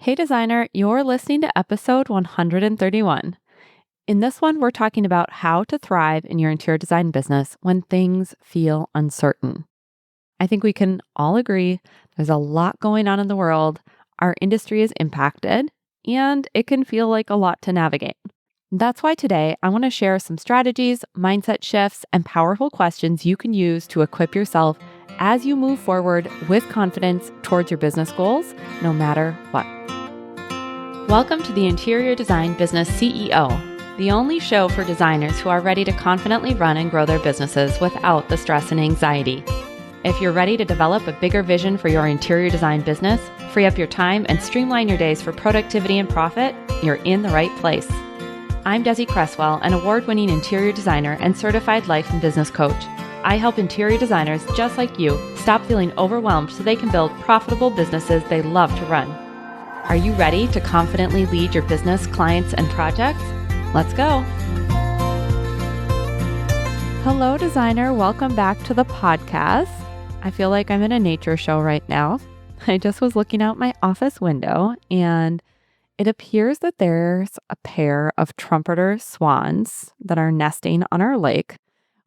Hey designer, you're listening to episode 131. In this one, we're talking about how to thrive in your interior design business when things feel uncertain. I think we can all agree there's a lot going on in the world. Our industry is impacted, and it can feel like a lot to navigate. That's why today I want to share some strategies, mindset shifts, and powerful questions you can use to equip yourself as you move forward with confidence towards your business goals, no matter what. Welcome to the Interior Design Business CEO, the only show for designers who are ready to confidently run and grow their businesses without the stress and anxiety. If you're ready to develop a bigger vision for your interior design business, free up your time, and streamline your days for productivity and profit, you're in the right place. I'm Desi Cresswell, an award-winning interior designer and certified life and business coach. I help interior designers just like you stop feeling overwhelmed so they can build profitable businesses they love to run. Are you ready to confidently lead your business, clients, and projects? Let's go. Hello, designer. Welcome back to the podcast. I feel like I'm in a nature show right now. I just was looking out my office window, and it appears that there's a pair of trumpeter swans that are nesting on our lake,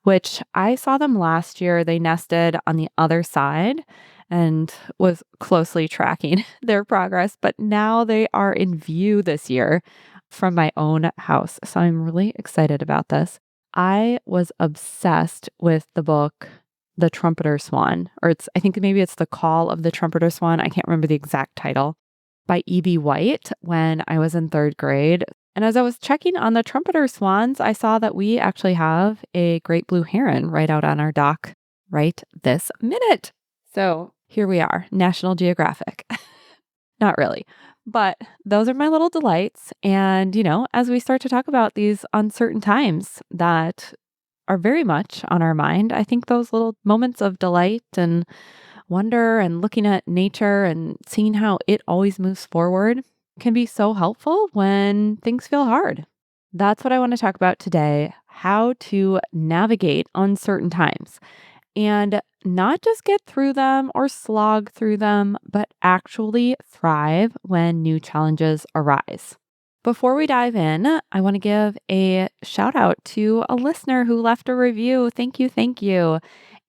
which I saw them last year. They nested on the other side and was closely tracking their progress, but now they are in view this year from my own house. So I'm really excited about this. I was obsessed with the book, The Trumpeter Swan, I think maybe it's The Call of the Trumpeter Swan. I can't remember the exact title, by E.B. White when I was in third grade. And as I was checking on the trumpeter swans, I saw that we actually have a great blue heron right out on our dock right this minute. So here we are, National Geographic. Not really, but those are my little delights. And, as we start to talk about these uncertain times that are very much on our mind, I think those little moments of delight and wonder and looking at nature and seeing how it always moves forward can be so helpful when things feel hard. That's what I want to talk about today, how to navigate uncertain times and not just get through them or slog through them, but actually thrive when new challenges arise. Before we dive in, I want to give a shout out to a listener who left a review. Thank you. Thank you.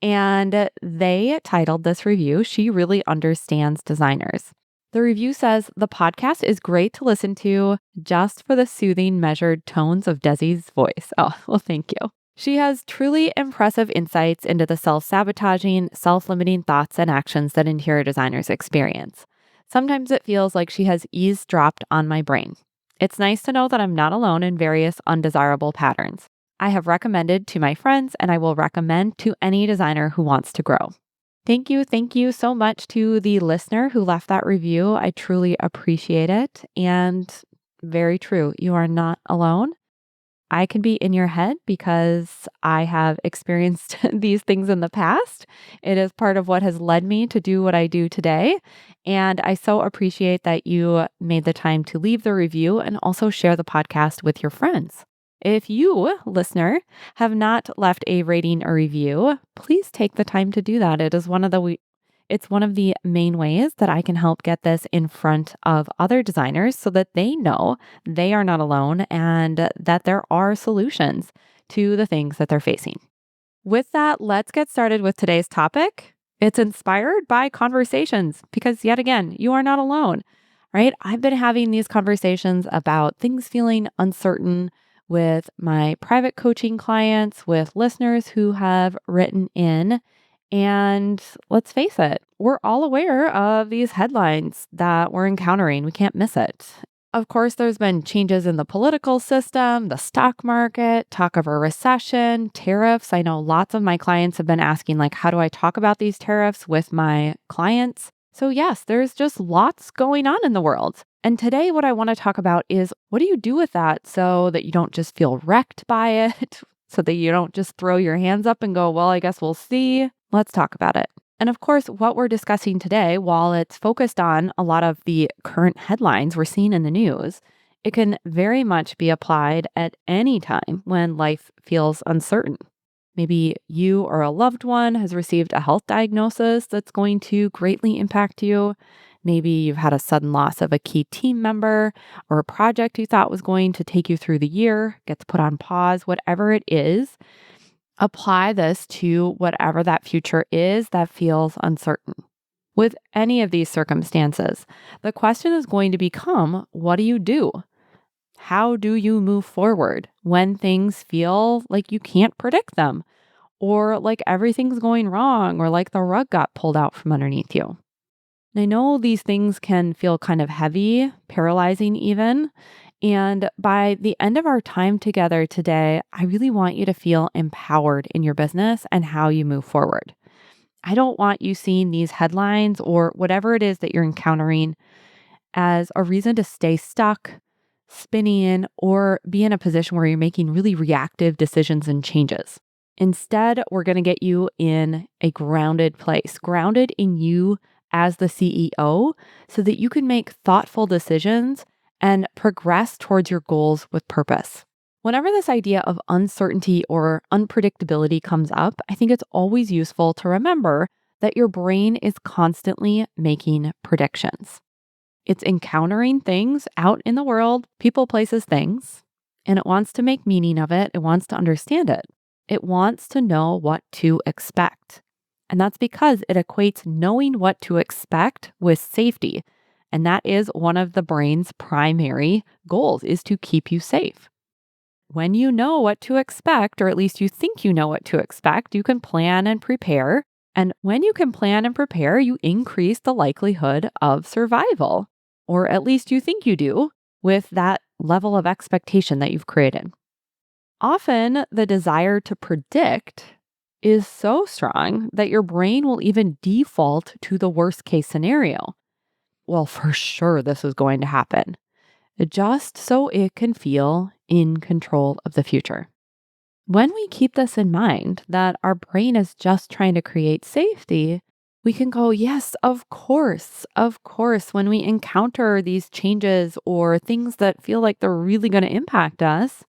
And they titled this review, She Really Understands Designers. The review says, the podcast is great to listen to just for the soothing, measured tones of Desi's voice. Oh, well, thank you. She has truly impressive insights into the self-sabotaging, self-limiting thoughts and actions that interior designers experience. Sometimes it feels like she has eavesdropped on my brain. It's nice to know that I'm not alone in various undesirable patterns. I have recommended to my friends, and I will recommend to any designer who wants to grow. Thank you. Thank you so much to the listener who left that review. I truly appreciate it. And very true. You are not alone. I can be in your head because I have experienced these things in the past. It is part of what has led me to do what I do today. And I so appreciate that you made the time to leave the review and also share the podcast with your friends. If you, listener, have not left a rating or review, please take the time to do that. It's one of the main ways that I can help get this in front of other designers so that they know they are not alone and that there are solutions to the things that they're facing. With that, let's get started with today's topic. It's inspired by conversations because, yet again, you are not alone, right? I've been having these conversations about things feeling uncertain with my private coaching clients, with listeners who have written in. And let's face it, we're all aware of these headlines that we're encountering. We can't miss it. Of course, there's been changes in the political system, the stock market, talk of a recession, tariffs. I know lots of my clients have been asking, how do I talk about these tariffs with my clients? So yes, there's just lots going on in the world. And today, what I want to talk about is what do you do with that so that you don't just feel wrecked by it, so that you don't just throw your hands up and go, well, I guess we'll see. Let's talk about it. And of course, what we're discussing today, while it's focused on a lot of the current headlines we're seeing in the news, it can very much be applied at any time when life feels uncertain. Maybe you or a loved one has received a health diagnosis that's going to greatly impact you. Maybe you've had a sudden loss of a key team member or a project you thought was going to take you through the year, gets put on pause, whatever it is. Apply this to whatever that future is that feels uncertain. With any of these circumstances, the question is going to become, what do you do? How do you move forward when things feel like you can't predict them, or like everything's going wrong, or like the rug got pulled out from underneath you? I know these things can feel kind of heavy, paralyzing even. And by the end of our time together today, I really want you to feel empowered in your business and how you move forward. I don't want you seeing these headlines or whatever it is that you're encountering as a reason to stay stuck, spinning in, or be in a position where you're making really reactive decisions and changes. Instead, we're going to get you in a grounded place, grounded in you as the CEO, so that you can make thoughtful decisions and progress towards your goals with purpose. Whenever this idea of uncertainty or unpredictability comes up, I think it's always useful to remember that your brain is constantly making predictions. It's encountering things out in the world, people, places, things, and it wants to make meaning of it. It wants to understand it. It wants to know what to expect. And that's because it equates knowing what to expect with safety. And that is one of the brain's primary goals, is to keep you safe. When you know what to expect, or at least you think you know what to expect, you can plan and prepare. And when you can plan and prepare, you increase the likelihood of survival, or at least you think you do, with that level of expectation that you've created. Often, the desire to predict is so strong that your brain will even default to the worst case scenario. Well, for sure, this is going to happen, just so it can feel in control of the future. When we keep this in mind, that our brain is just trying to create safety, we can go, yes, of course. When we encounter these changes or things that feel like they're really going to impact us,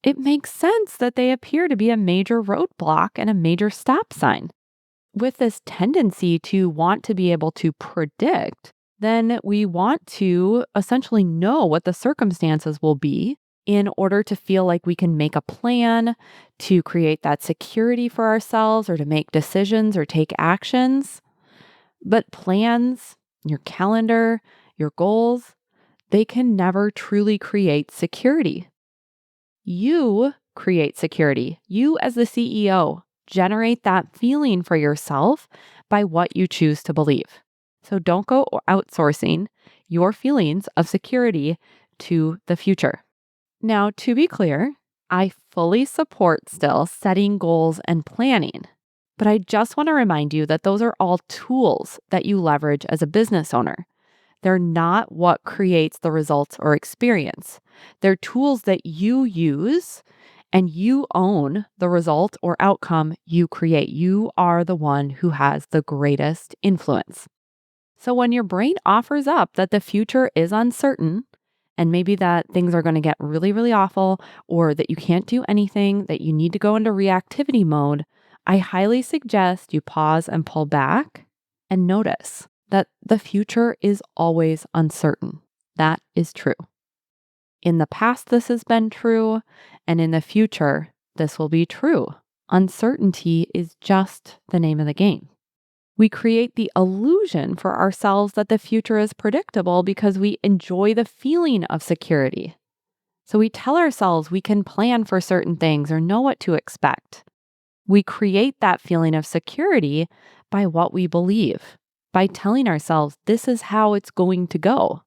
it makes sense that they appear to be a major roadblock and a major stop sign. With this tendency to want to be able to predict, then we want to essentially know what the circumstances will be in order to feel like we can make a plan, to create that security for ourselves, or to make decisions or take actions. But plans, your calendar, your goals, they can never truly create security. You create security. You, as the CEO, generate that feeling for yourself by what you choose to believe. So don't go outsourcing your feelings of security to the future. Now, to be clear, I fully support still setting goals and planning, but I just want to remind you that those are all tools that you leverage as a business owner. They're not what creates the results or experience. They're tools that you use, and you own the result or outcome you create. You are the one who has the greatest influence. So when your brain offers up that the future is uncertain, and maybe that things are going to get really, really awful, or that you can't do anything, that you need to go into reactivity mode, I highly suggest you pause and pull back and notice that the future is always uncertain. That is true. In the past, this has been true, and in the future, this will be true. Uncertainty is just the name of the game. We create the illusion for ourselves that the future is predictable because we enjoy the feeling of security. So we tell ourselves we can plan for certain things or know what to expect. We create that feeling of security by what we believe, by telling ourselves this is how it's going to go.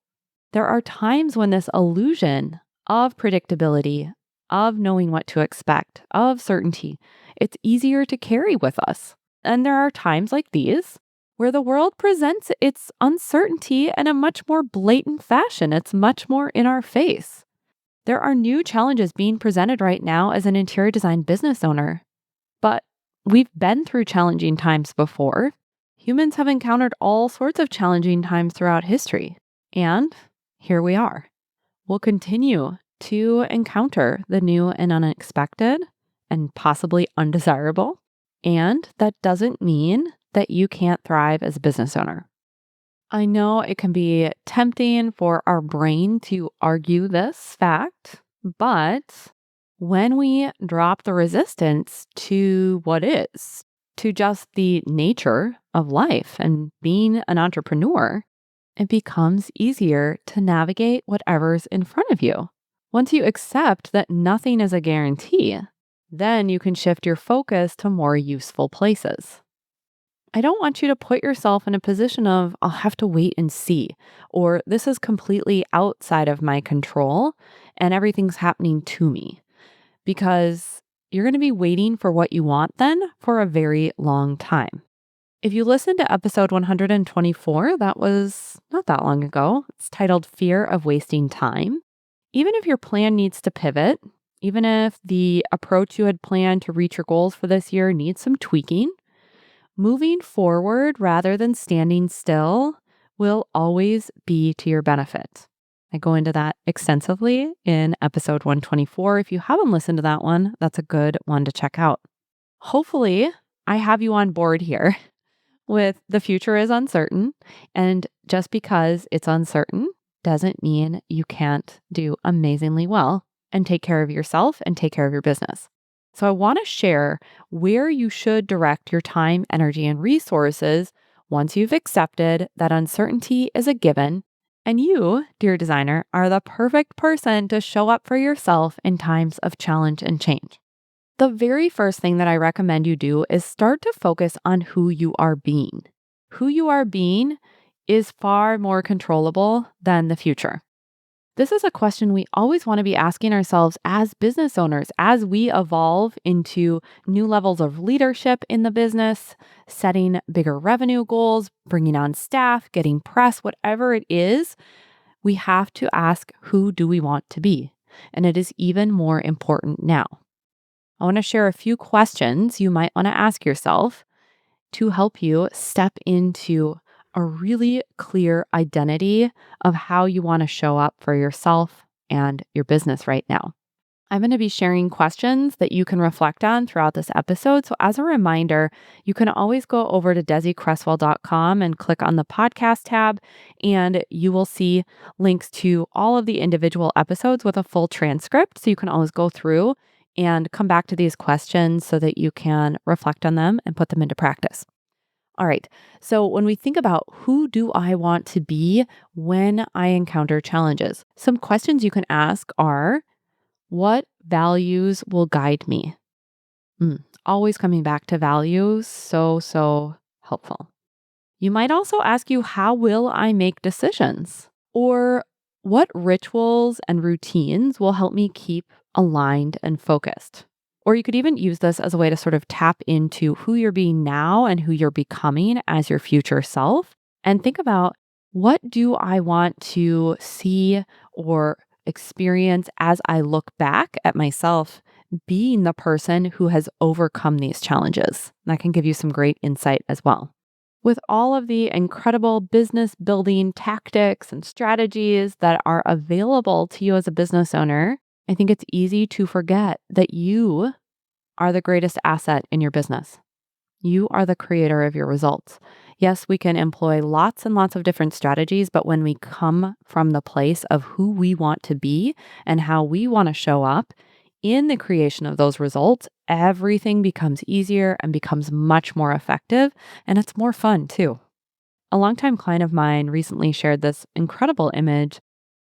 There are times when this illusion of predictability, of knowing what to expect, of certainty, it's easier to carry with us. And there are times like these where the world presents its uncertainty in a much more blatant fashion. It's much more in our face. There are new challenges being presented right now as an interior design business owner. But we've been through challenging times before. Humans have encountered all sorts of challenging times throughout history. And here we are. We'll continue to encounter the new and unexpected and possibly undesirable. And that doesn't mean that you can't thrive as a business owner. I know it can be tempting for our brain to argue this fact, but when we drop the resistance to what is, to just the nature of life and being an entrepreneur, it becomes easier to navigate whatever's in front of you. Once you accept that nothing is a guarantee, then you can shift your focus to more useful places. I don't want you to put yourself in a position of, I'll have to wait and see, or this is completely outside of my control and everything's happening to me, because you're going to be waiting for what you want then for a very long time. If you listen to episode 124, that was not that long ago. It's titled Fear of Wasting Time. Even if your plan needs to pivot, even if the approach you had planned to reach your goals for this year needs some tweaking, moving forward rather than standing still will always be to your benefit. I go into that extensively in episode 124. If you haven't listened to that one, that's a good one to check out. Hopefully, I have you on board here with the future is uncertain. And just because it's uncertain doesn't mean you can't do amazingly well and take care of yourself and take care of your business. So I want to share where you should direct your time, energy, and resources once you've accepted that uncertainty is a given. And you, dear designer, are the perfect person to show up for yourself in times of challenge and change. The very first thing that I recommend you do is start to focus on who you are being. Who you are being is far more controllable than the future. This is a question we always want to be asking ourselves as business owners as we evolve into new levels of leadership in the business, setting bigger revenue goals, bringing on staff, getting press, whatever it is. We have to ask, who do we want to be? And it is even more important now. I want to share a few questions you might want to ask yourself to help you step into a really clear identity of how you want to show up for yourself and your business right now. I'm going to be sharing questions that you can reflect on throughout this episode. So, as a reminder, you can always go over to desiCresswell.com and click on the podcast tab, and you will see links to all of the individual episodes with a full transcript. So, you can always go through and come back to these questions so that you can reflect on them and put them into practice. All right. So, when we think about who do I want to be when I encounter challenges, some questions you can ask are, what values will guide me? Always coming back to values, so helpful. You might also ask you, how will I make decisions? Or what rituals and routines will help me keep aligned and focused? Or you could even use this as a way to sort of tap into who you're being now and who you're becoming as your future self. And think about, what do I want to see or experience as I look back at myself being the person who has overcome these challenges? That can give you some great insight as well. With all of the incredible business building tactics and strategies that are available to you as a business owner, I think it's easy to forget that you are the greatest asset in your business. You are the creator of your results. Yes, we can employ lots and lots of different strategies, but when we come from the place of who we want to be and how we want to show up in the creation of those results, everything becomes easier and becomes much more effective, and it's more fun too. A longtime client of mine recently shared this incredible image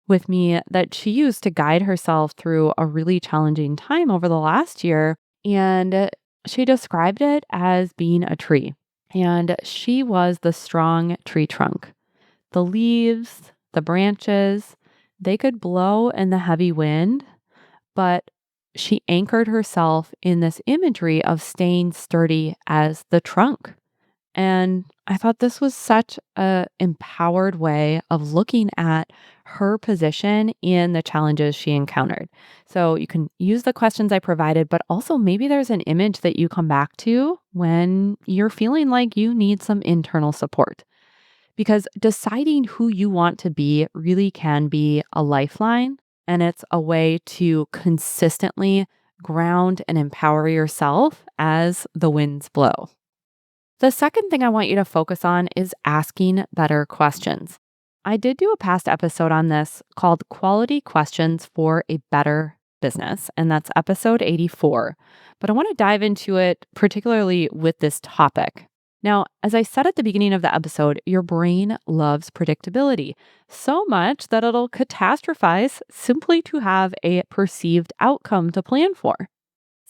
with me that she used to guide herself through a really challenging time over the last year. And she described it as being a tree. And she was the strong tree trunk. The leaves, the branches, they could blow in the heavy wind, but she anchored herself in this imagery of staying sturdy as the trunk. And I thought this was such a empowered way of looking at her position in the challenges she encountered. So you can use the questions I provided, but also maybe there's an image that you come back to when you're feeling like you need some internal support. Because deciding who you want to be really can be a lifeline, and it's a way to consistently ground and empower yourself as the winds blow. The second thing I want you to focus on is asking better questions. I did do a past episode on this called Quality Questions for a Better Business, and that's episode 84. But I want to dive into it particularly with this topic. Now, as I said at the beginning of the episode, your brain loves predictability so much that it'll catastrophize simply to have a perceived outcome to plan for.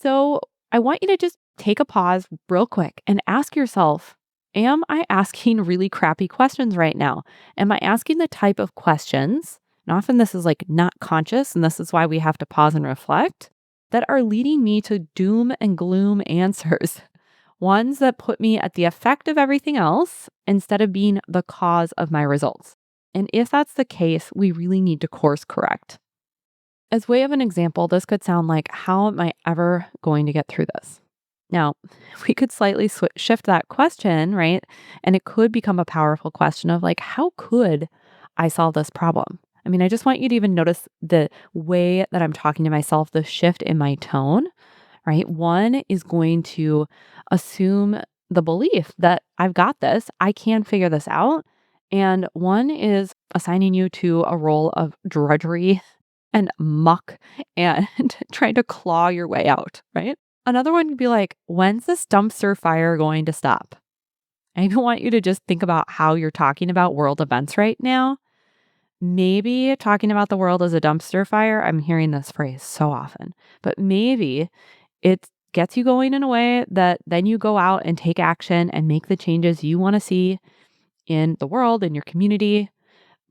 So I want you to just take a pause real quick and ask yourself, am I asking really crappy questions right now? Am I asking the type of questions, and often this is like not conscious, and this is why we have to pause and reflect, that are leading me to doom and gloom answers? Ones that put me at the effect of everything else instead of being the cause of my results. And if that's the case, we really need to course correct. As way of an example, this could sound like, how am I ever going to get through this? Now, we could slightly shift that question, right? And it could become a powerful question of like, how could I solve this problem? I mean, I just want you to even notice the way that I'm talking to myself, the shift in my tone, right? One is going to assume the belief that I've got this, I can figure this out. And one is assigning you to a role of drudgery and muck and trying to claw your way out, right? Another one would be like, when's this dumpster fire going to stop? I even want you to just think about how you're talking about world events right now. Maybe talking about the world as a dumpster fire. I'm hearing this phrase so often, but maybe it gets you going in a way that then you go out and take action and make the changes you want to see in the world, in your community.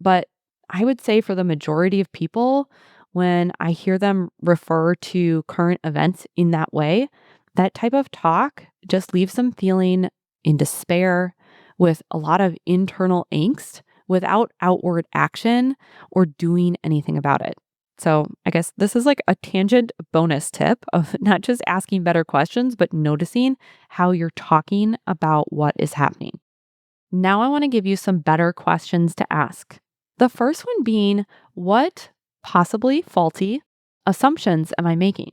But I would say for the majority of people, when I hear them refer to current events in that way, that type of talk just leaves them feeling in despair with a lot of internal angst without outward action or doing anything about it. So I guess this is like a tangent bonus tip of not just asking better questions, but noticing how you're talking about what is happening. Now I want to give you some better questions to ask. The first one being, what possibly faulty assumptions am I making?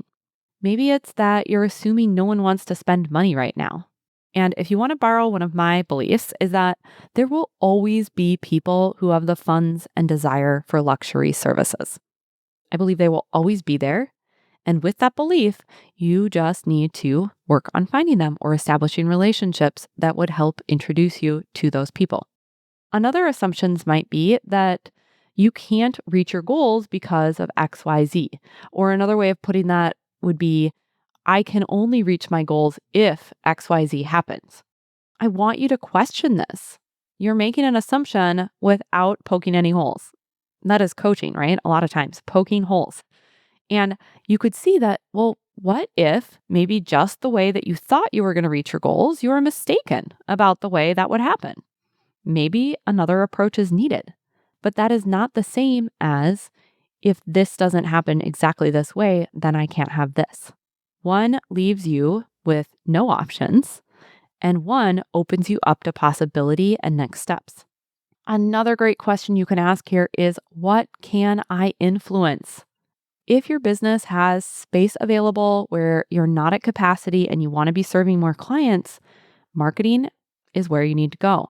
Maybe it's that you're assuming no one wants to spend money right now. And if you want to borrow one of my beliefs, is that there will always be people who have the funds and desire for luxury services. I believe they will always be there. And with that belief, you just need to work on finding them or establishing relationships that would help introduce you to those people. Another assumptions might be that you can't reach your goals because of XYZ. Or another way of putting that would be, I can only reach my goals if XYZ happens. I want you to question this. You're making an assumption without poking any holes. That is coaching, right? A lot of times, poking holes. And you could see that, well, what if maybe just the way that you thought you were going to reach your goals, you were mistaken about the way that would happen? Maybe another approach is needed, but that is not the same as, if this doesn't happen exactly this way, then I can't have this. One leaves you with no options, and one opens you up to possibility and next steps. Another great question you can ask here is, what can I influence? If your business has space available where you're not at capacity and you want to be serving more clients, marketing is where you need to go.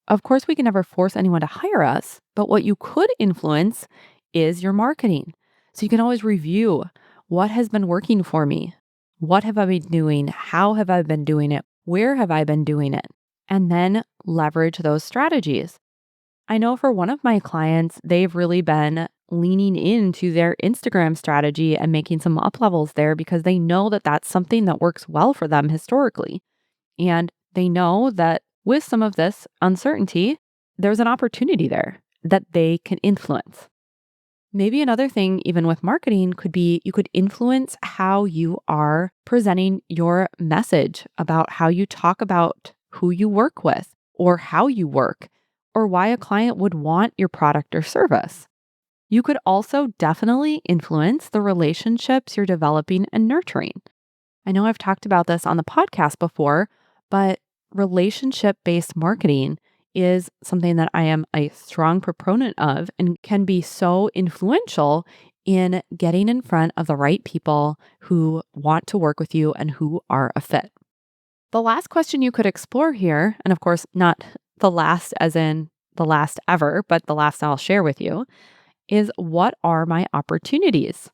Of course, we can never force anyone to hire us, but what you could influence is your marketing. So you can always review, what has been working for me? What have I been doing? How have I been doing it? Where have I been doing it? And then leverage those strategies. I know for one of my clients, they've really been leaning into their Instagram strategy and making some up levels there because they know that that's something that works well for them historically. And they know that with some of this uncertainty, there's an opportunity there that they can influence. Maybe another thing, even with marketing, could be you could influence how you are presenting your message about how you talk about who you work with or how you work or why a client would want your product or service. You could also definitely influence the relationships you're developing and nurturing. I know I've talked about this on the podcast before, but relationship-based marketing is something that I am a strong proponent of and can be so influential in getting in front of the right people who want to work with you and who are a fit. The last question you could explore here, and of course, not the last as in the last ever, but the last I'll share with you, is what are my opportunities?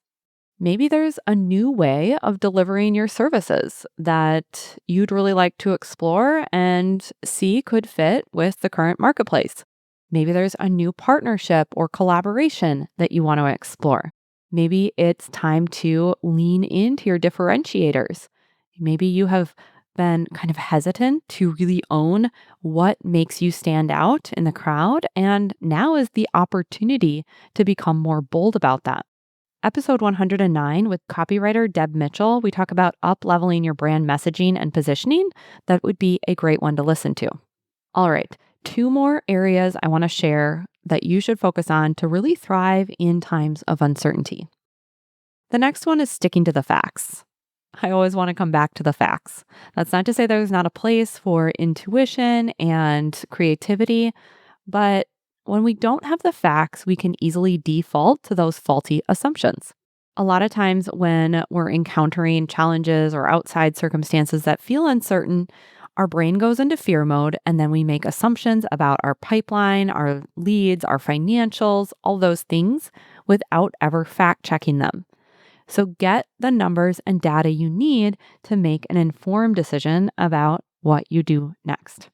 Maybe there's a new way of delivering your services that you'd really like to explore and see could fit with the current marketplace. Maybe there's a new partnership or collaboration that you want to explore. Maybe it's time to lean into your differentiators. Maybe you have been kind of hesitant to really own what makes you stand out in the crowd, and now is the opportunity to become more bold about that. Episode 109 with copywriter Deb Mitchell, we talk about up leveling your brand messaging and positioning. That would be a great one to listen to. All right, two more areas I want to share that you should focus on to really thrive in times of uncertainty. The next one is sticking to the facts. I always want to come back to the facts. That's not to say there's not a place for intuition and creativity, but when we don't have the facts, we can easily default to those faulty assumptions. A lot of times when we're encountering challenges or outside circumstances that feel uncertain, our brain goes into fear mode and then we make assumptions about our pipeline, our leads, our financials, all those things without ever fact checking them. So get the numbers and data you need to make an informed decision about what you do next.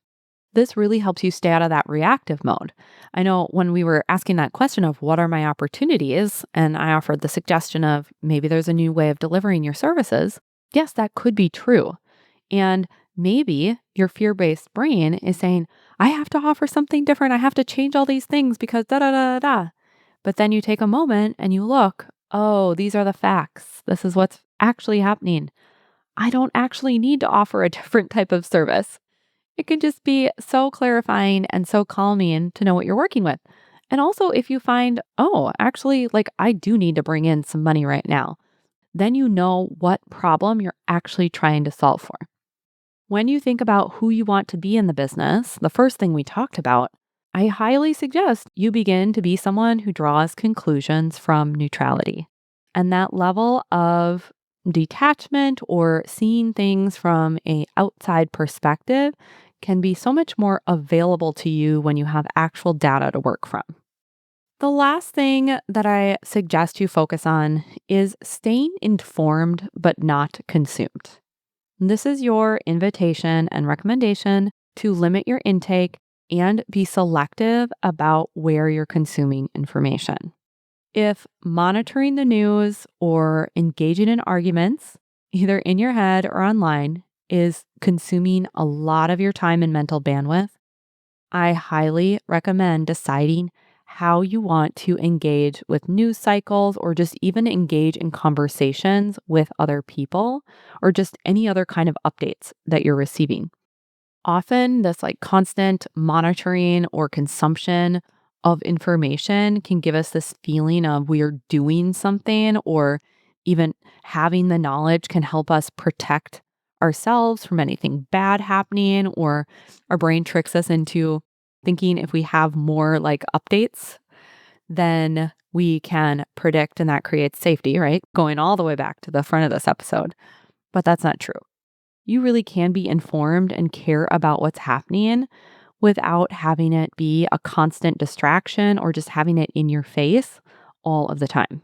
This really helps you stay out of that reactive mode. I know when we were asking that question of what are my opportunities, and I offered the suggestion of maybe there's a new way of delivering your services. Yes, that could be true. And maybe your fear-based brain is saying, I have to offer something different. I have to change all these things because da da da da da. But then you take a moment and you look, oh, these are the facts. This is what's actually happening. I don't actually need to offer a different type of service. It can just be so clarifying and so calming to know what you're working with. And also, if you find, oh, actually, like I do need to bring in some money right now, then you know what problem you're actually trying to solve for. When you think about who you want to be in the business, the first thing we talked about, I highly suggest you begin to be someone who draws conclusions from neutrality. And that level of detachment or seeing things from a outside perspective can be so much more available to you when you have actual data to work from. The last thing that I suggest you focus on is staying informed but not consumed. This is your invitation and recommendation to limit your intake and be selective about where you're consuming information. If monitoring the news or engaging in arguments, either in your head or online, is consuming a lot of your time and mental bandwidth, I highly recommend deciding how you want to engage with news cycles or just even engage in conversations with other people or just any other kind of updates that you're receiving. Often, this like constant monitoring or consumption of information can give us this feeling of we're doing something, or even having the knowledge can help us protect ourselves from anything bad happening, or our brain tricks us into thinking if we have more like updates, then we can predict and that creates safety, right? Going all the way back to the front of this episode. But that's not true. You really can be informed and care about what's happening without having it be a constant distraction or just having it in your face all of the time.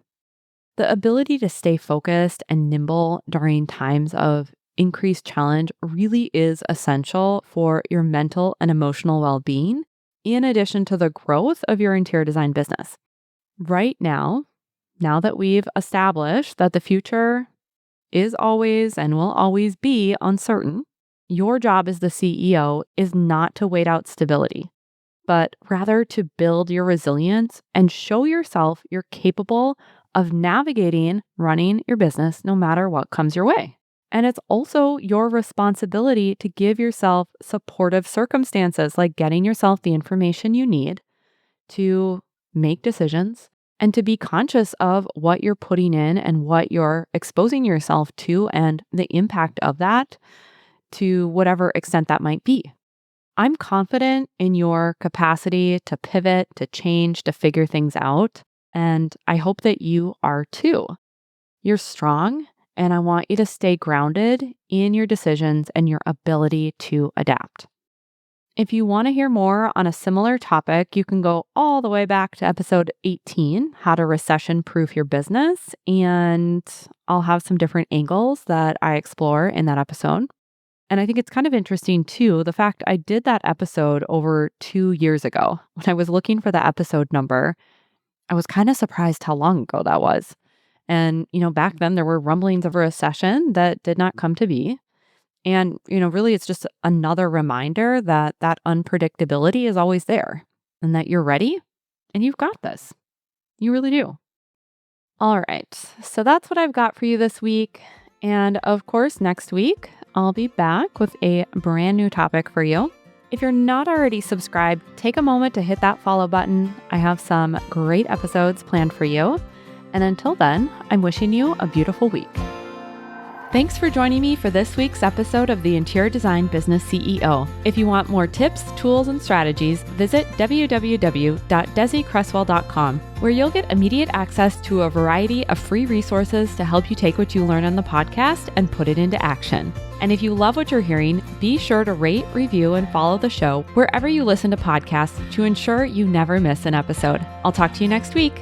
The ability to stay focused and nimble during times of increased challenge really is essential for your mental and emotional well-being, in addition to the growth of your interior design business. Right now that we've established that the future is always and will always be uncertain, your job as the CEO is not to wait out stability, but rather to build your resilience and show yourself you're capable of navigating running your business no matter what comes your way. And it's also your responsibility to give yourself supportive circumstances, like getting yourself the information you need to make decisions and to be conscious of what you're putting in and what you're exposing yourself to and the impact of that to whatever extent that might be. I'm confident in your capacity to pivot, to change, to figure things out. And I hope that you are too. You're strong And I want you to stay grounded in your decisions and your ability to adapt. If you want to hear more on a similar topic, you can go all the way back to episode 18, How to Recession Proof Your Business. And I'll have some different angles that I explore in that episode. And I think it's kind of interesting too, the fact I did that episode over 2 years ago. When I was looking for the episode number, I was kind of surprised how long ago that was. And, back then there were rumblings of a recession that did not come to be. And, really it's just another reminder that that unpredictability is always there and that you're ready and you've got this. You really do. All right. So that's what I've got for you this week. And of course, next week, I'll be back with a brand new topic for you. If you're not already subscribed, take a moment to hit that follow button. I have some great episodes planned for you. And until then, I'm wishing you a beautiful week. Thanks for joining me for this week's episode of the Interior Design Business CEO. If you want more tips, tools, and strategies, visit www.desiCresswell.com, where you'll get immediate access to a variety of free resources to help you take what you learn on the podcast and put it into action. And if you love what you're hearing, be sure to rate, review, and follow the show wherever you listen to podcasts to ensure you never miss an episode. I'll talk to you next week.